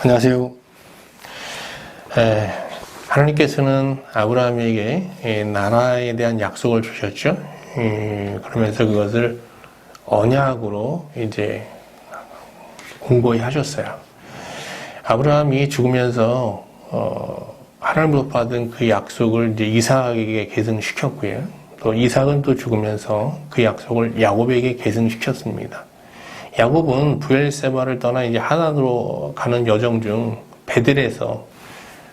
안녕하세요. 하나님께서는 아브라함에게 나라에 대한 약속을 주셨죠. 그러면서 그것을 언약으로 이제 공고히 하셨어요. 아브라함이 죽으면서 하나님으로부터 받은 그 약속을 이제 이삭에게 계승시켰고요. 또 이삭은 또 죽으면서 그 약속을 야곱에게 계승시켰습니다. 야곱은 브엘세바를 떠나 이제 하란으로 가는 여정 중 베델에서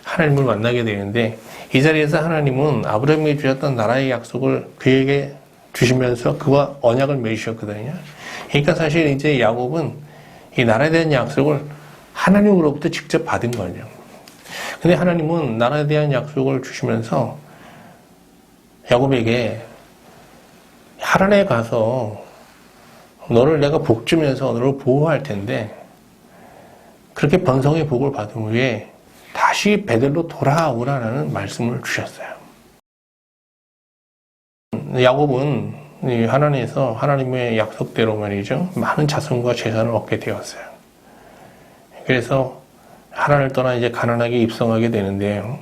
하나님을 만나게 되는데, 이 자리에서 하나님은 아브라함에게 주셨던 나라의 약속을 그에게 주시면서 그와 언약을 맺으셨거든요. 그러니까 사실 이제 야곱은 이 나라에 대한 약속을 하나님으로부터 직접 받은 거죠. 근데 하나님은 나라에 대한 약속을 주시면서 야곱에게 하란에 가서 너를 내가 복 주면서 너를 보호할 텐데, 그렇게 번성의 복을 받은 후에 다시 베델로 돌아오라는 말씀을 주셨어요. 야곱은 하란에서 하나님의 약속대로 말이죠, 많은 자손과 재산을 얻게 되었어요. 그래서 하란을 떠나 이제 가나안에 입성하게 되는데요.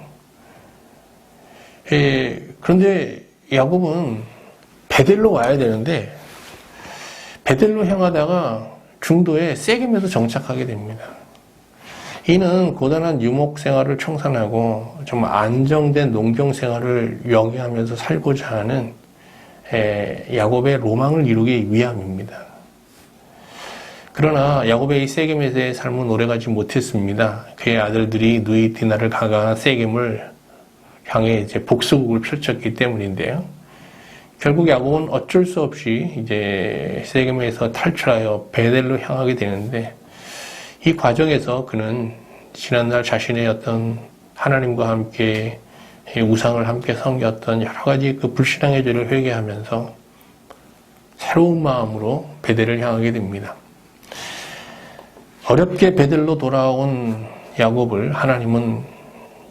그런데 야곱은 베델로 와야 되는데 베델로 향하다가 중도에 세겜에서 정착하게 됩니다. 이는 고단한 유목 생활을 청산하고 좀 안정된 농경 생활을 영위하면서 살고자 하는 야곱의 로망을 이루기 위함입니다. 그러나 야곱의 이 세겜에서의 삶은 오래가지 못했습니다. 그의 아들들이 누이 디나를 가가 세겜을 향해 이제 복수국을 펼쳤기 때문인데요. 결국 야곱은 어쩔 수 없이 이제 세겜에서 탈출하여 베델로 향하게 되는데, 이 과정에서 그는 지난날 자신의 어떤 하나님과 함께 우상을 함께 섬겼던 여러 가지 그 불신앙의 죄를 회개하면서 새로운 마음으로 베델을 향하게 됩니다. 어렵게 베델로 돌아온 야곱을 하나님은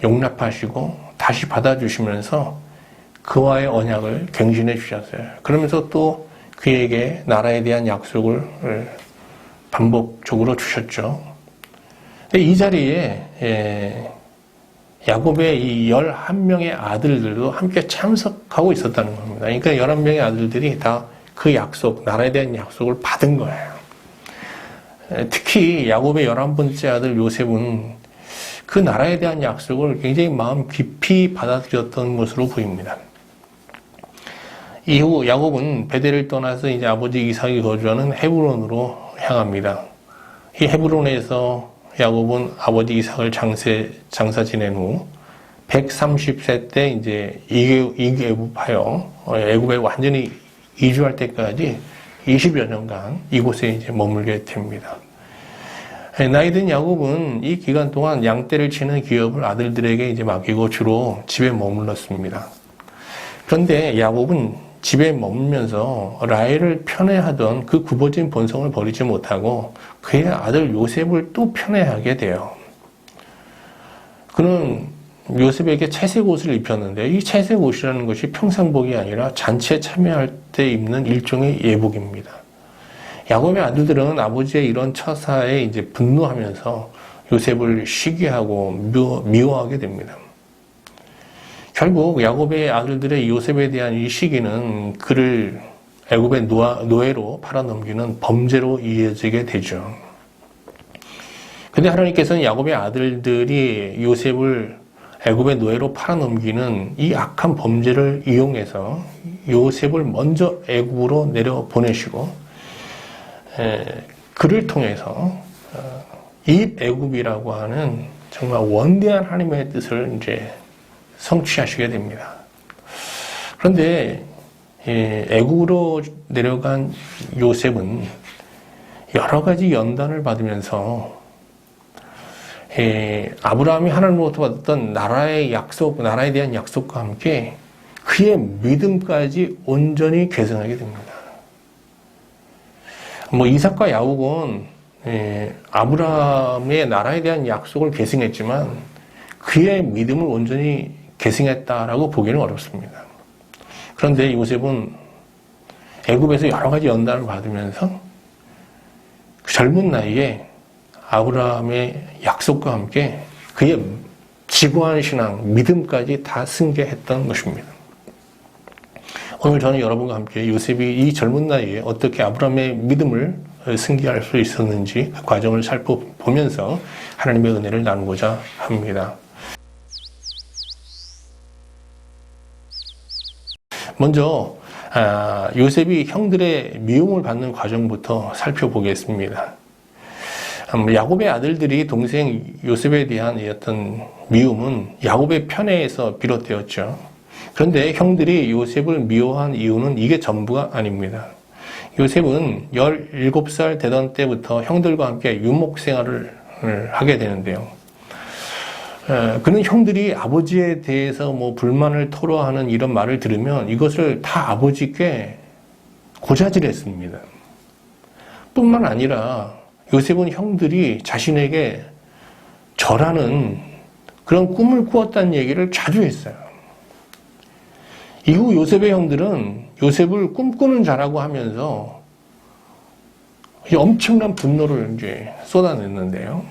용납하시고 다시 받아주시면서 그와의 언약을 갱신해 주셨어요. 그러면서 또 그에게 나라에 대한 약속을 반복적으로 주셨죠. 근데 이 자리에 야곱의 이 11명의 아들들도 함께 참석하고 있었다는 겁니다. 그러니까 11명의 아들들이 다 그 약속, 나라에 대한 약속을 받은 거예요. 특히 야곱의 11번째 아들 요셉은 그 나라에 대한 약속을 굉장히 마음 깊이 받아들였던 것으로 보입니다. 이후 야곱은 베델을 떠나서 이제 아버지 이삭이 거주하는 헤브론으로 향합니다. 이 헤브론에서 야곱은 아버지 이삭을 장사 지낸 후 130세 때 이제 이개국하여 애굽에 완전히 이주할 때까지 20여 년간 이곳에 이제 머물게 됩니다. 나이 든 야곱은 이 기간 동안 양떼를 치는 기업을 아들들에게 이제 맡기고 주로 집에 머물렀습니다. 그런데 야곱은 집에 머물면서 라헬을 편애하던 그 굽어진 본성을 버리지 못하고 그의 아들 요셉을 또 편애하게 돼요. 그는 요셉에게 채색 옷을 입혔는데, 이 채색 옷이라는 것이 평상복이 아니라 잔치에 참여할 때 입는 일종의 예복입니다. 야곱의 아들들은 아버지의 이런 처사에 이제 분노하면서 요셉을 시기하고 미워하게 됩니다. 결국 야곱의 아들들의 요셉에 대한 이 시기는 그를 애굽의 노예로 팔아넘기는 범죄로 이어지게 되죠. 근데 하나님께서는 야곱의 아들들이 요셉을 애굽의 노예로 팔아넘기는 이 악한 범죄를 이용해서 요셉을 먼저 애굽으로 내려보내시고, 그를 통해서 입애굽이라고 하는 정말 원대한 하나님의 뜻을 이제 성취하시게 됩니다. 그런데 애굽으로 내려간 요셉은 여러 가지 연단을 받으면서 아브라함이 하나님으로부터 받았던 나라의 약속, 나라에 대한 약속과 함께 그의 믿음까지 온전히 계승하게 됩니다. 이삭과 야곱은 아브라함의 나라에 대한 약속을 계승했지만 그의 믿음을 온전히 계승했다라고 보기는 어렵습니다. 그런데 요셉은 애굽에서 여러 가지 연단을 받으면서 그 젊은 나이에 아브라함의 약속과 함께 그의 지고한 신앙, 믿음까지 다 승계했던 것입니다. 오늘 저는 여러분과 함께 요셉이 이 젊은 나이에 어떻게 아브라함의 믿음을 승계할 수 있었는지 그 과정을 살펴보면서 하나님의 은혜를 나누고자 합니다. 먼저 요셉이 형들의 미움을 받는 과정부터 살펴보겠습니다. 야곱의 아들들이 동생 요셉에 대한 어떤 미움은 야곱의 편애에서 비롯되었죠. 그런데 형들이 요셉을 미워한 이유는 이게 전부가 아닙니다. 요셉은 17살 되던 때부터 형들과 함께 유목 생활을 하게 되는데요. 그는 형들이 아버지에 대해서 불만을 토로하는 이런 말을 들으면 이것을 다 아버지께 고자질했습니다. 뿐만 아니라 요셉은 형들이 자신에게 절하는 그런 꿈을 꾸었다는 얘기를 자주 했어요. 이후 요셉의 형들은 요셉을 꿈꾸는 자라고 하면서 엄청난 분노를 이제 쏟아냈는데요.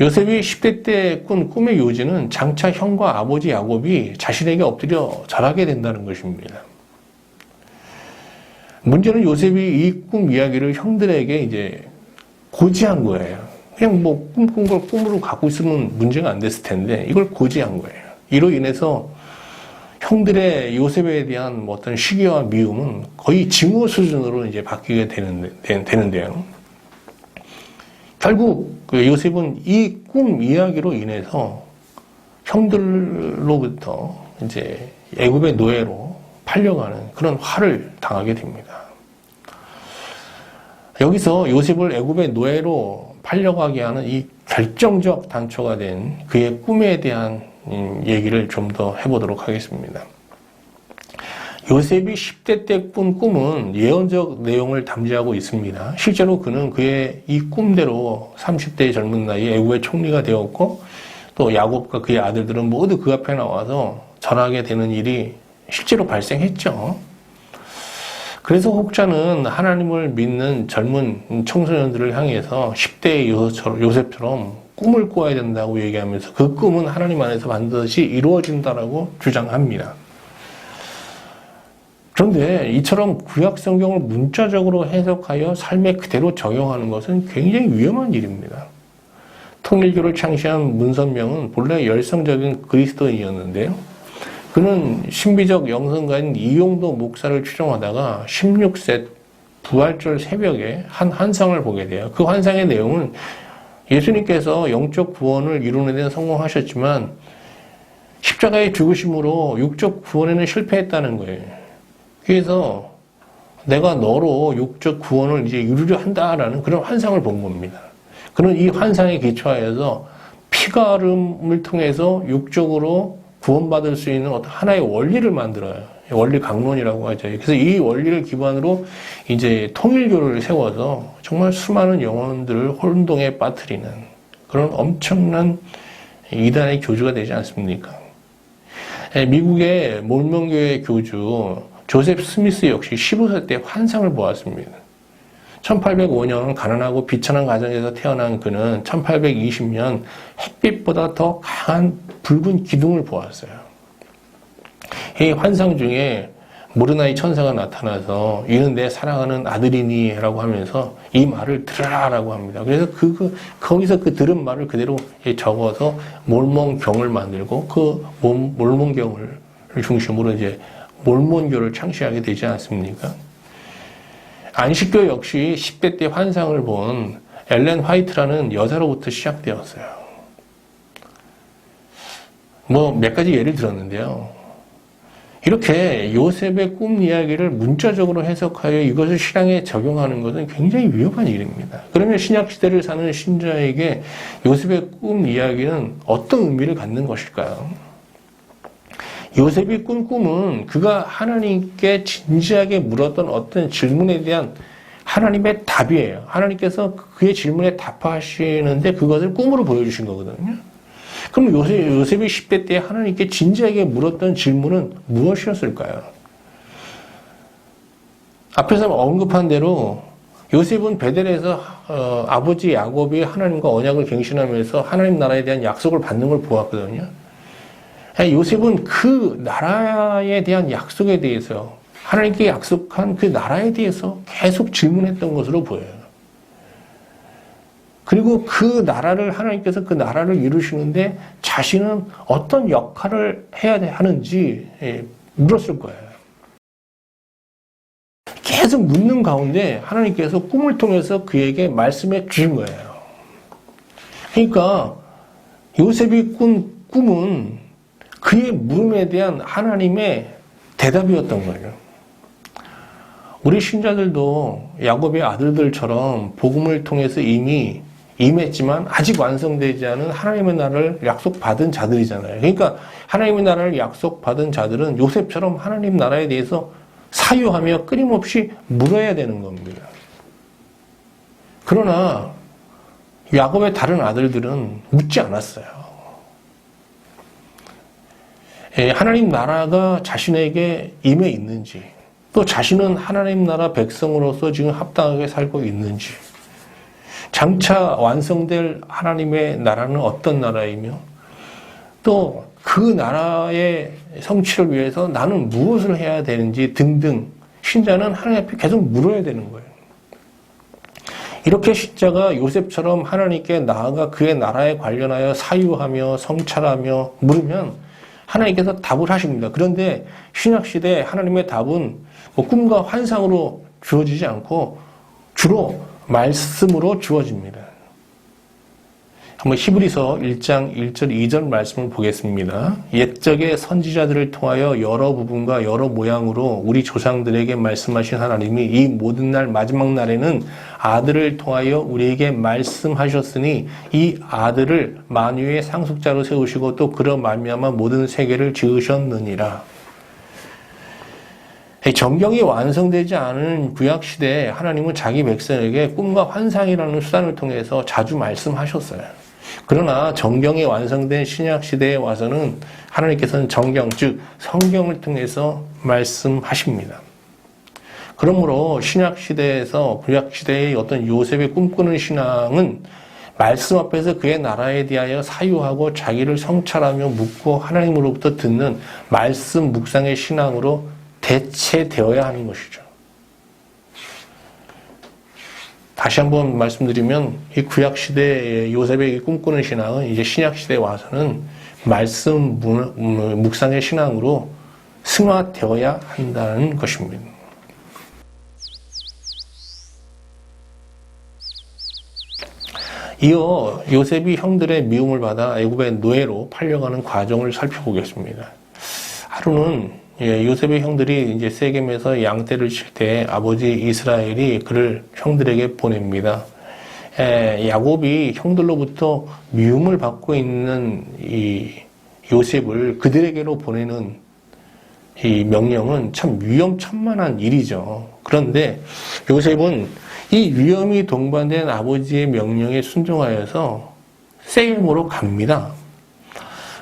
요셉이 10대 때 꾼 꿈의 요지는 장차 형과 아버지 야곱이 자신에게 엎드려 절하게 된다는 것입니다. 문제는 요셉이 이 꿈 이야기를 형들에게 이제 고지한 거예요. 그냥 꿈꾼 걸 꿈으로 갖고 있으면 문제가 안 됐을 텐데 이걸 고지한 거예요. 이로 인해서 형들의 요셉에 대한 어떤 시기와 미움은 거의 징후 수준으로 이제 바뀌게 되는데요. 결국 요셉은 이 꿈 이야기로 인해서 형들로부터 이제 애굽의 노예로 팔려가는 그런 화를 당하게 됩니다. 여기서 요셉을 애굽의 노예로 팔려가게 하는 이 결정적 단초가 된 그의 꿈에 대한 얘기를 좀 더 해보도록 하겠습니다. 요셉이 10대 때 꾼 꿈은 예언적 내용을 담지하고 있습니다. 실제로 그는 그의 이 꿈대로 30대의 젊은 나이에 애굽의 총리가 되었고 또 야곱과 그의 아들들은 모두 그 앞에 나와서 절하게 되는 일이 실제로 발생했죠. 그래서 혹자는 하나님을 믿는 젊은 청소년들을 향해서 10대의 요셉처럼 꿈을 꾸어야 된다고 얘기하면서 그 꿈은 하나님 안에서 반드시 이루어진다라고 주장합니다. 그런데 이처럼 구약 성경을 문자적으로 해석하여 삶에 그대로 적용하는 것은 굉장히 위험한 일입니다. 통일교를 창시한 문선명은 본래 열성적인 그리스도인이었는데요. 그는 신비적 영성가인 이용도 목사를 추종하다가 16세 부활절 새벽에 한 환상을 보게 돼요. 그 환상의 내용은 예수님께서 영적 구원을 이루는 데는 성공하셨지만 십자가의 죽으심으로 육적 구원에는 실패했다는 거예요. 그래서 내가 너로 육적 구원을 이제 이루려 한다라는 그런 환상을 본 겁니다. 그는 이 환상에 기초하여서 피가름을 통해서 육적으로 구원받을 수 있는 어떤 하나의 원리를 만들어요. 원리 강론이라고 하죠. 그래서 이 원리를 기반으로 이제 통일교를 세워서 정말 수많은 영혼들을 혼동에 빠뜨리는 그런 엄청난 이단의 교주가 되지 않습니까? 미국의 몰몬교회 교주 조셉 스미스 역시 15세 때 환상을 보았습니다. 1805년 가난하고 비천한 가정에서 태어난 그는 1820년 햇빛보다 더 강한 붉은 기둥을 보았어요. 이 환상 중에 모르나이 천사가 나타나서 이는 내 사랑하는 아들이니 라고 하면서 이 말을 들으라라고 합니다. 그래서 거기서 그 들은 말을 그대로 적어서 몰몬경을 만들고 그 몰몬경을 중심으로 이제 몰몬교를 창시하게 되지 않습니까? 안식교 역시 10대 때 환상을 본 엘렌 화이트라는 여자로부터 시작되었어요. 몇 가지 예를 들었는데요. 이렇게 요셉의 꿈 이야기를 문자적으로 해석하여 이것을 신앙에 적용하는 것은 굉장히 위험한 일입니다. 그러면 신약시대를 사는 신자에게 요셉의 꿈 이야기는 어떤 의미를 갖는 것일까요? 요셉이 꾼 꿈은 그가 하나님께 진지하게 물었던 어떤 질문에 대한 하나님의 답이에요. 하나님께서 그의 질문에 답하시는데 그것을 꿈으로 보여주신 거거든요. 그럼 요셉이 10대 때 하나님께 진지하게 물었던 질문은 무엇이었을까요? 앞에서 언급한 대로 요셉은 베델에서 아버지 야곱이 하나님과 언약을 갱신하면서 하나님 나라에 대한 약속을 받는 걸 보았거든요. 요셉은 그 나라에 대한 약속에 대해서 하나님께 약속한 그 나라에 대해서 계속 질문했던 것으로 보여요. 그리고 그 나라를 하나님께서 그 나라를 이루시는데 자신은 어떤 역할을 해야 하는지 물었을 거예요. 계속 묻는 가운데 하나님께서 꿈을 통해서 그에게 말씀해 주신 거예요. 그러니까 요셉이 꾼 꿈은 그의 물음에 대한 하나님의 대답이었던 거예요. 우리 신자들도 야곱의 아들들처럼 복음을 통해서 이미 임했지만 아직 완성되지 않은 하나님의 나라를 약속받은 자들이잖아요. 그러니까 하나님의 나라를 약속받은 자들은 요셉처럼 하나님 나라에 대해서 사유하며 끊임없이 물어야 되는 겁니다. 그러나 야곱의 다른 아들들은 묻지 않았어요. 하나님 나라가 자신에게 임해 있는지, 또 자신은 하나님 나라 백성으로서 지금 합당하게 살고 있는지, 장차 완성될 하나님의 나라는 어떤 나라이며 또 그 나라의 성취를 위해서 나는 무엇을 해야 되는지 등등 신자는 하나님 앞에 계속 물어야 되는 거예요. 이렇게 신자가 요셉처럼 하나님께 나아가 그의 나라에 관련하여 사유하며 성찰하며 물으면 하나님께서 답을 하십니다. 그런데 신약시대 하나님의 답은 꿈과 환상으로 주어지지 않고 주로 말씀으로 주어집니다. 한번 히브리서 1장 1절 2절 말씀을 보겠습니다. 옛적의 선지자들을 통하여 여러 부분과 여러 모양으로 우리 조상들에게 말씀하신 하나님이 이 모든 날 마지막 날에는 아들을 통하여 우리에게 말씀하셨으니 이 아들을 만유의 상속자로 세우시고 또 그로 말미암아 모든 세계를 지으셨느니라. 정경이 완성되지 않은 구약시대에 하나님은 자기 백성에게 꿈과 환상이라는 수단을 통해서 자주 말씀하셨어요. 그러나 정경이 완성된 신약시대에 와서는 하나님께서는 정경, 즉 성경을 통해서 말씀하십니다. 그러므로 신약시대에서 구약시대의 어떤 요셉의 꿈꾸는 신앙은 말씀 앞에서 그의 나라에 대하여 사유하고 자기를 성찰하며 묻고 하나님으로부터 듣는 말씀 묵상의 신앙으로 대체되어야 하는 것이죠. 다시 한번 말씀드리면 이 구약시대의 요셉의 꿈꾸는 신앙은 이제 신약시대에 와서는 말씀 묵상의 신앙으로 승화되어야 한다는 것입니다. 이어 요셉이 형들의 미움을 받아 애굽의 노예로 팔려가는 과정을 살펴보겠습니다. 하루는 요셉의 형들이 이제 세겜에서 양떼를 칠 때 아버지 이스라엘이 그를 형들에게 보냅니다. 야곱이 형들로부터 미움을 받고 있는 이 요셉을 그들에게로 보내는 이 명령은 참 위험천만한 일이죠. 그런데 요셉은 이 위험이 동반된 아버지의 명령에 순종하여서 세겜으로 갑니다.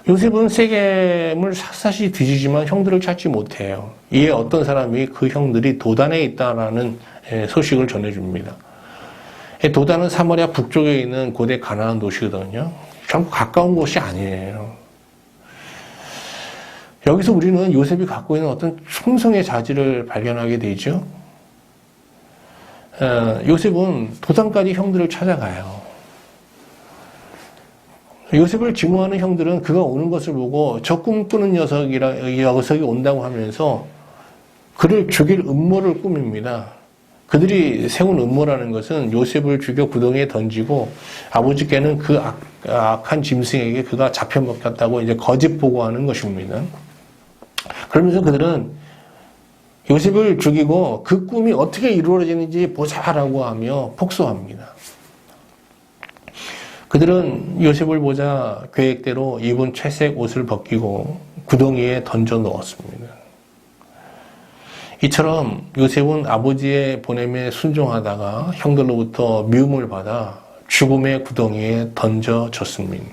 요셉은 세겜을 샅샅이 뒤지지만 형들을 찾지 못해요. 이에 어떤 사람이 그 형들이 도단에 있다라는 소식을 전해줍니다. 도단은 사마리아 북쪽에 있는 고대 가나안 도시거든요. 참 가까운 곳이 아니에요. 여기서 우리는 요셉이 갖고 있는 어떤 충성의 자질을 발견하게 되죠. 요셉은 도단까지 형들을 찾아가요. 요셉을 증오하는 형들은 그가 오는 것을 보고 저 꿈꾸는 녀석이 온다고 하면서 그를 죽일 음모를 꾸밉니다. 그들이 세운 음모라는 것은 요셉을 죽여 구덩이에 던지고 아버지께는 그 악한 짐승에게 그가 잡혀먹혔다고 이제 거짓 보고하는 것입니다. 그러면서 그들은 요셉을 죽이고 그 꿈이 어떻게 이루어지는지 보자라고 하며 폭소합니다. 그들은 요셉을 보자 계획대로 입은 채색 옷을 벗기고 구덩이에 던져 넣었습니다. 이처럼 요셉은 아버지의 보냄에 순종하다가 형들로부터 미움을 받아 죽음의 구덩이에 던져졌습니다.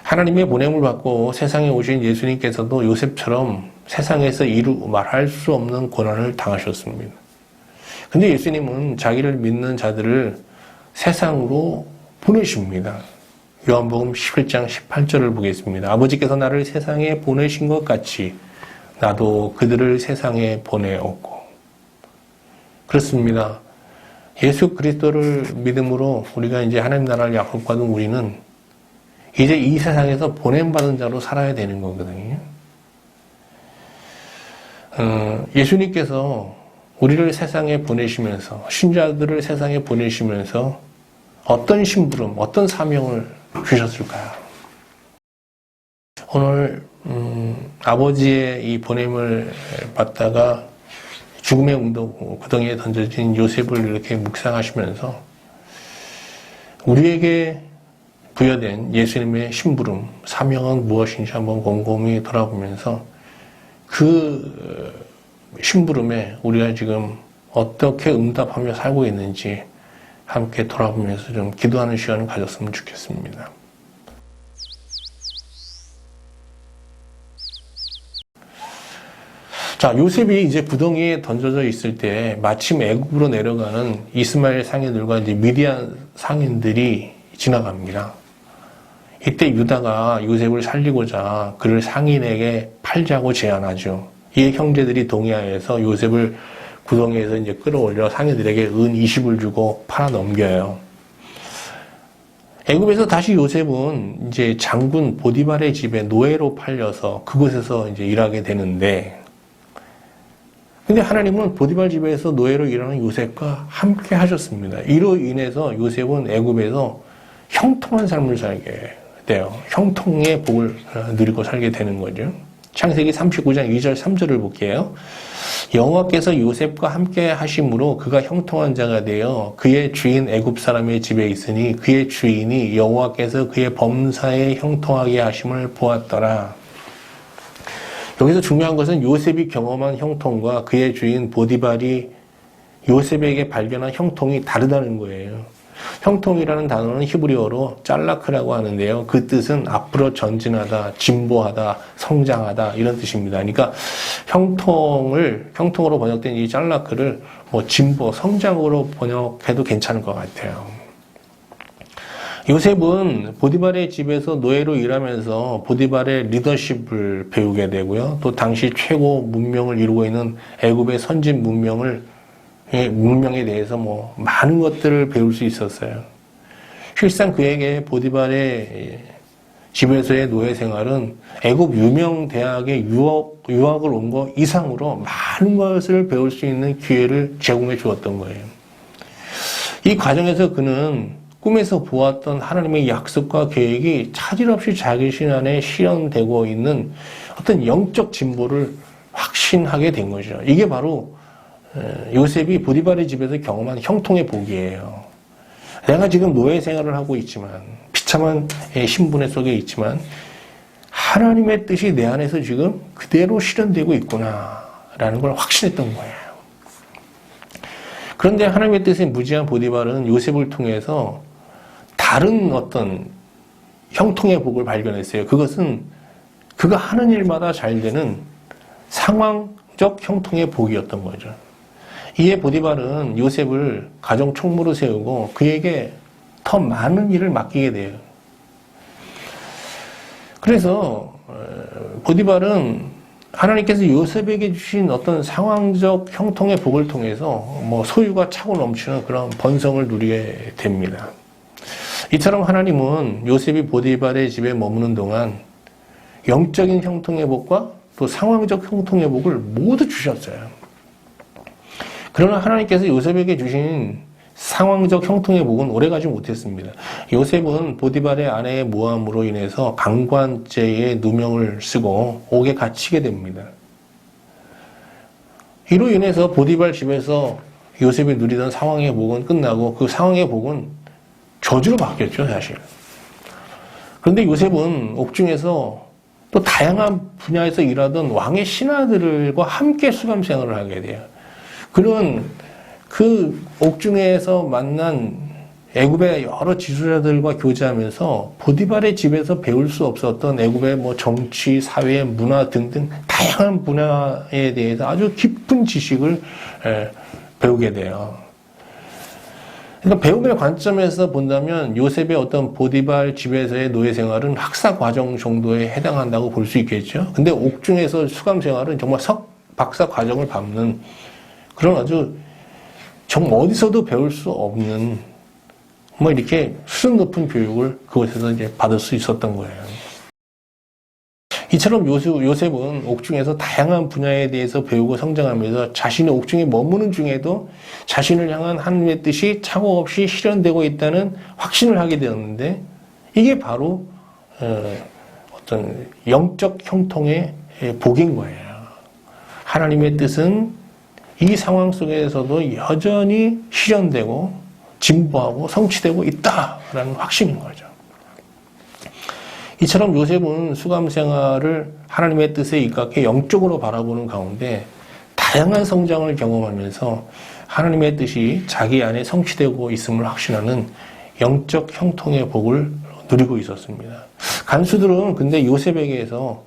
하나님의 보냄을 받고 세상에 오신 예수님께서도 요셉처럼 세상에서 말할 수 없는 고난을 당하셨습니다. 근데 예수님은 자기를 믿는 자들을 세상으로 보내십니다. 요한복음 11장 18절을 보겠습니다. 아버지께서 나를 세상에 보내신 것 같이 나도 그들을 세상에 보내었고. 그렇습니다. 예수 그리스도를 믿음으로 우리가 이제 하나님 나라를 약속받은 우리는 이제 이 세상에서 보냄받은 자로 살아야 되는 거거든요. 예수님께서 우리를 세상에 보내시면서, 신자들을 세상에 보내시면서 어떤 심부름, 어떤 사명을 주셨을까요? 오늘 아버지의 이 보냄을 받다가 죽음의 구덩이에 던져진 요셉을 이렇게 묵상하시면서 우리에게 부여된 예수님의 심부름, 사명은 무엇인지 한번 곰곰이 돌아보면서 그 심부름에 우리가 지금 어떻게 응답하며 살고 있는지 함께 돌아보면서 좀 기도하는 시간을 가졌으면 좋겠습니다. 자, 요셉이 이제 구덩이에 던져져 있을 때 마침 애굽으로 내려가는 이스마엘 상인들과 이제 미디안 상인들이 지나갑니다. 이때 유다가 요셉을 살리고자 그를 상인에게 팔자고 제안하죠. 이에 형제들이 동의하여서 요셉을 구덩이에서 이제 끌어올려 상인들에게 은 20을 주고 팔아 넘겨요. 애굽에서 다시 요셉은 이제 장군 보디발의 집에 노예로 팔려서 그곳에서 이제 일하게 되는데, 근데 하나님은 보디발 집에서 노예로 일하는 요셉과 함께 하셨습니다. 이로 인해서 요셉은 애굽에서 형통한 삶을 살게 돼요. 형통의 복을 누리고 살게 되는 거죠. 창세기 39장 2절 3절을 볼게요. 여호와께서 요셉과 함께 하심으로 그가 형통한 자가 되어 그의 주인 애굽 사람의 집에 있으니 그의 주인이 여호와께서 그의 범사에 형통하게 하심을 보았더라. 여기서 중요한 것은 요셉이 경험한 형통과 그의 주인 보디발이 요셉에게 발견한 형통이 다르다는 거예요. 형통이라는 단어는 히브리어로 짤라크라고 하는데요. 그 뜻은 앞으로 전진하다, 진보하다, 성장하다 이런 뜻입니다. 그러니까 형통으로 번역된 이 짤라크를 뭐 진보, 성장으로 번역해도 괜찮을 것 같아요. 요셉은 보디발의 집에서 노예로 일하면서 보디발의 리더십을 배우게 되고요. 또 당시 최고 문명을 이루고 있는 애굽의 선진 문명에 대해서 뭐 많은 것들을 배울 수 있었어요. 실상 그에게 보디발의 집에서의 노예 생활은 애굽 유명 대학에 유학을 온 것 이상으로 많은 것을 배울 수 있는 기회를 제공해 주었던 거예요. 이 과정에서 그는 꿈에서 보았던 하나님의 약속과 계획이 차질 없이 자기 신안에 실현되고 있는 어떤 영적 진보를 확신하게 된 거죠. 이게 바로 요셉이 보디발의 집에서 경험한 형통의 복이에요. 내가 지금 노예 생활을 하고 있지만, 비참한 신분의 속에 있지만 하나님의 뜻이 내 안에서 지금 그대로 실현되고 있구나라는 걸 확신했던 거예요. 그런데 하나님의 뜻에 무지한 보디발은 요셉을 통해서 다른 어떤 형통의 복을 발견했어요. 그것은 그가 하는 일마다 잘 되는 상황적 형통의 복이었던 거죠. 이에 보디발은 요셉을 가정 총무로 세우고 그에게 더 많은 일을 맡기게 돼요. 그래서 보디발은 하나님께서 요셉에게 주신 어떤 상황적 형통의 복을 통해서 뭐 소유가 차고 넘치는 그런 번성을 누리게 됩니다. 이처럼 하나님은 요셉이 보디발의 집에 머무는 동안 영적인 형통의 복과 또 상황적 형통의 복을 모두 주셨어요. 그러나 하나님께서 요셉에게 주신 상황적 형통의 복은 오래가지 못했습니다. 요셉은 보디발의 아내의 모함으로 인해서 강관죄에 누명을 쓰고 옥에 갇히게 됩니다. 이로 인해서 보디발 집에서 요셉이 누리던 상황의 복은 끝나고 그 상황의 복은 저주로 바뀌었죠, 사실. 그런데 요셉은 옥중에서 또 다양한 분야에서 일하던 왕의 신하들과 함께 수감 생활을 하게 돼요. 그는 그 옥중에서 만난 애굽의 여러 지도자들과 교제하면서 보디발의 집에서 배울 수 없었던 애굽의 뭐 정치, 사회, 문화 등등 다양한 분야에 대해서 아주 깊은 지식을 배우게 돼요. 그러니까 배움의 관점에서 본다면 요셉의 어떤 보디발 집에서의 노예 생활은 학사 과정 정도에 해당한다고 볼 수 있겠죠. 근데 옥중에서 수감 생활은 정말 박사 과정을 밟는 그런 아주 정말 어디서도 배울 수 없는 뭐 이렇게 수준 높은 교육을 그곳에서 이제 받을 수 있었던 거예요. 이처럼 요셉은 옥중에서 다양한 분야에 대해서 배우고 성장하면서 자신의 옥중에 머무는 중에도 자신을 향한 하나님의 뜻이 착오 없이 실현되고 있다는 확신을 하게 되었는데 이게 바로 어떤 영적 형통의 복인 거예요. 하나님의 뜻은 이 상황 속에서도 여전히 실현되고 진보하고 성취되고 있다라는 확신인 거죠. 이처럼 요셉은 수감 생활을 하나님의 뜻에 입각해 영적으로 바라보는 가운데 다양한 성장을 경험하면서 하나님의 뜻이 자기 안에 성취되고 있음을 확신하는 영적 형통의 복을 누리고 있었습니다. 간수들은 근데 요셉에게서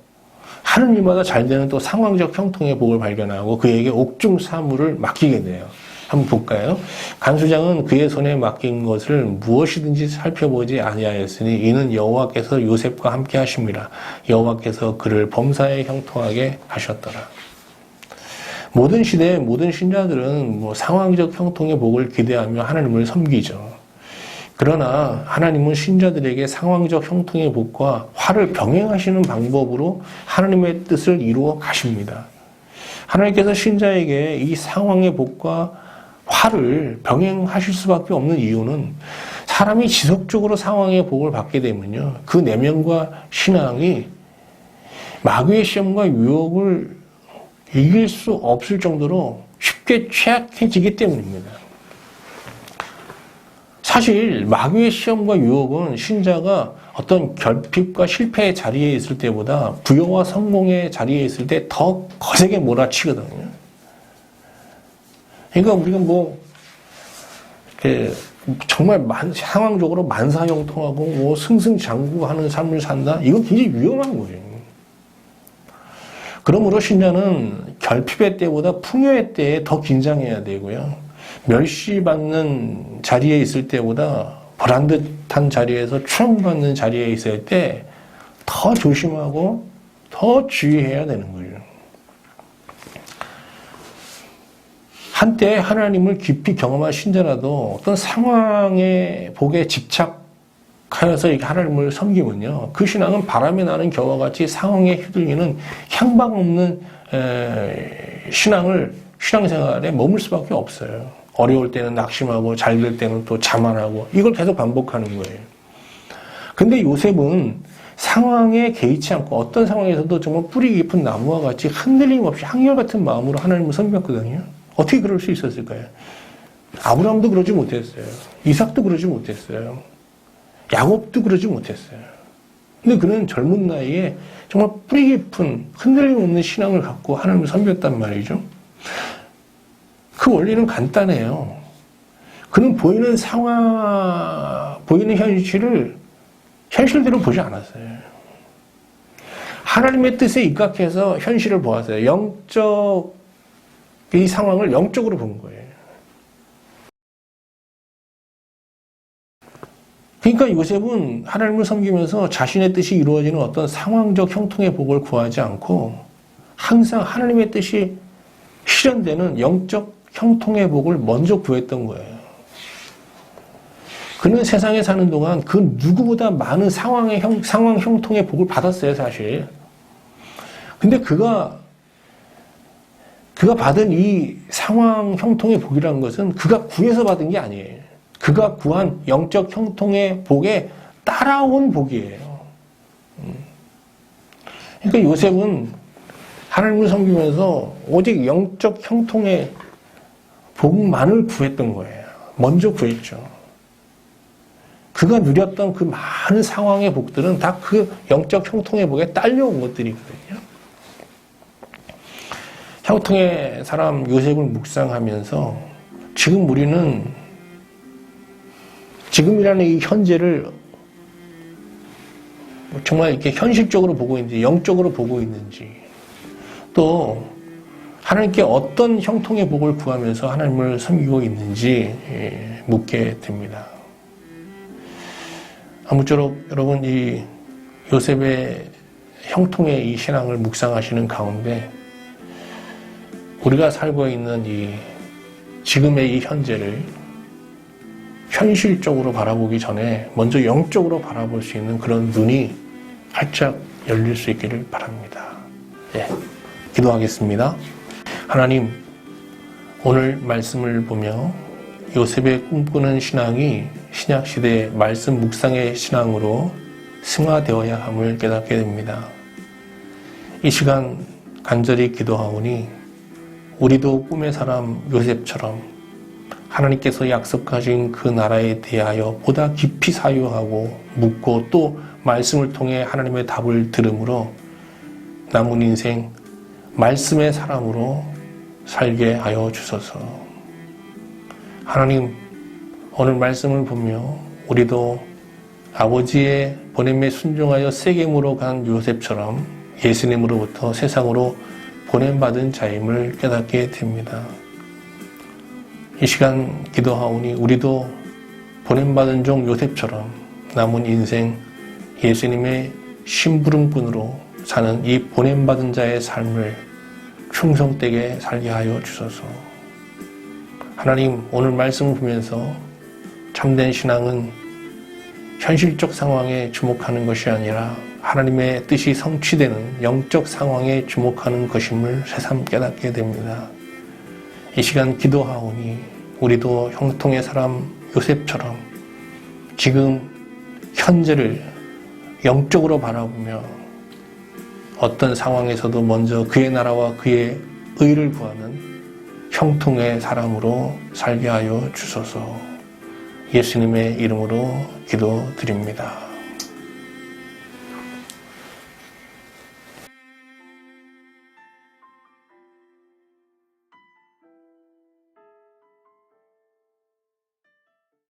하는 일마다 잘 되는 또 상황적 형통의 복을 발견하고 그에게 옥중 사물을 맡기게 돼요. 한번 볼까요? 간수장은 그의 손에 맡긴 것을 무엇이든지 살펴보지 아니하였으니 이는 여호와께서 요셉과 함께 하심이라. 여호와께서 그를 범사에 형통하게 하셨더라. 모든 시대의 모든 신자들은 상황적 형통의 복을 기대하며 하나님을 섬기죠. 그러나 하나님은 신자들에게 상황적 형통의 복과 화를 병행하시는 방법으로 하나님의 뜻을 이루어 가십니다. 하나님께서 신자에게 이 상황의 복과 화를 병행하실 수밖에 없는 이유는 사람이 지속적으로 상황의 복을 받게 되면요. 그 내면과 신앙이 마귀의 시험과 유혹을 이길 수 없을 정도로 쉽게 취약해지기 때문입니다. 사실 마귀의 시험과 유혹은 신자가 어떤 결핍과 실패의 자리에 있을 때보다 부여와 성공의 자리에 있을 때 더 거세게 몰아치거든요. 그러니까 우리가 정말 상황적으로 만사형통하고 승승장구하는 삶을 산다? 이건 굉장히 위험한 거예요. 그러므로 신자는 결핍의 때보다 풍요의 때에 더 긴장해야 되고요. 멸시받는 자리에 있을 때보다 보란듯한 자리에서 추앙받는 자리에 있을 때 더 조심하고 더 주의해야 되는 거예요. 한때 하나님을 깊이 경험한 신자라도 어떤 상황의 복에 집착하여서 하나님을 섬기면요. 그 신앙은 바람에 나는 겨와 같이 상황에 휘둘리는 향방 없는 신앙생활에 머물 수밖에 없어요. 어려울 때는 낙심하고 잘 될 때는 또 자만하고 이걸 계속 반복하는 거예요. 근데 요셉은 상황에 개의치 않고 어떤 상황에서도 정말 뿌리 깊은 나무와 같이 흔들림 없이 한결같은 마음으로 하나님을 섬겼거든요. 어떻게 그럴 수 있었을까요? 아브라함도 그러지 못했어요. 이삭도 그러지 못했어요. 야곱도 그러지 못했어요. 근데 그는 젊은 나이에 정말 뿌리 깊은 흔들림 없는 신앙을 갖고 하나님을 섬겼단 말이죠. 그 원리는 간단해요. 그는 보이는 현실대로 보지 않았어요. 하나님의 뜻에 입각해서 현실을 보았어요. 이 상황을 영적으로 본 거예요. 그러니까 요셉은 하나님을 섬기면서 자신의 뜻이 이루어지는 어떤 상황적 형통의 복을 구하지 않고 항상 하나님의 뜻이 실현되는 영적 형통의 복을 먼저 구했던 거예요. 그는 세상에 사는 동안 그 누구보다 많은 상황 형통의 복을 받았어요, 사실. 근데 그가 받은 이 상황 형통의 복이라는 것은 그가 구해서 받은 게 아니에요. 그가 구한 영적 형통의 복에 따라온 복이에요. 그러니까 요셉은 하나님을 섬기면서 오직 영적 형통의 복만을 구했던 거예요. 먼저 구했죠. 그가 누렸던 그 많은 상황의 복들은 다 그 영적 형통의 복에 딸려온 것들이거든요. 형통의 사람 요셉을 묵상하면서 지금 우리는 지금이라는 이 현재를 정말 이렇게 현실적으로 보고 있는지 영적으로 보고 있는지 또 하나님께 어떤 형통의 복을 구하면서 하나님을 섬기고 있는지 묻게 됩니다. 아무쪼록 여러분 이 요셉의 형통의 이 신앙을 묵상하시는 가운데 우리가 살고 있는 이 지금의 이 현재를 현실적으로 바라보기 전에 먼저 영적으로 바라볼 수 있는 그런 눈이 활짝 열릴 수 있기를 바랍니다. 기도하겠습니다. 하나님, 오늘 말씀을 보며 요셉의 꿈꾸는 신앙이 신약시대의 말씀 묵상의 신앙으로 승화되어야 함을 깨닫게 됩니다. 이 시간 간절히 기도하오니 우리도 꿈의 사람 요셉처럼 하나님께서 약속하신 그 나라에 대하여 보다 깊이 사유하고 묻고 또 말씀을 통해 하나님의 답을 들음으로 남은 인생 말씀의 사람으로 살게 하여 주소서. 하나님, 오늘 말씀을 보며 우리도 아버지의 보냄에 순종하여 세겜으로 간 요셉처럼 예수님으로부터 세상으로 보냄받은 자임을 깨닫게 됩니다. 이 시간 기도하오니 우리도 보냄받은 종 요셉처럼 남은 인생 예수님의 심부름꾼으로 사는 이 보냄받은 자의 삶을 충성되게 살게 하여 주소서. 하나님, 오늘 말씀을 보면서 참된 신앙은 현실적 상황에 주목하는 것이 아니라 하나님의 뜻이 성취되는 영적 상황에 주목하는 것임을 새삼 깨닫게 됩니다. 이 시간 기도하오니 우리도 형통의 사람 요셉처럼 지금 현재를 영적으로 바라보며 어떤 상황에서도 먼저 그의 나라와 그의 의를 구하는 형통의 사람으로 살게 하여 주소서. 예수님의 이름으로 기도드립니다.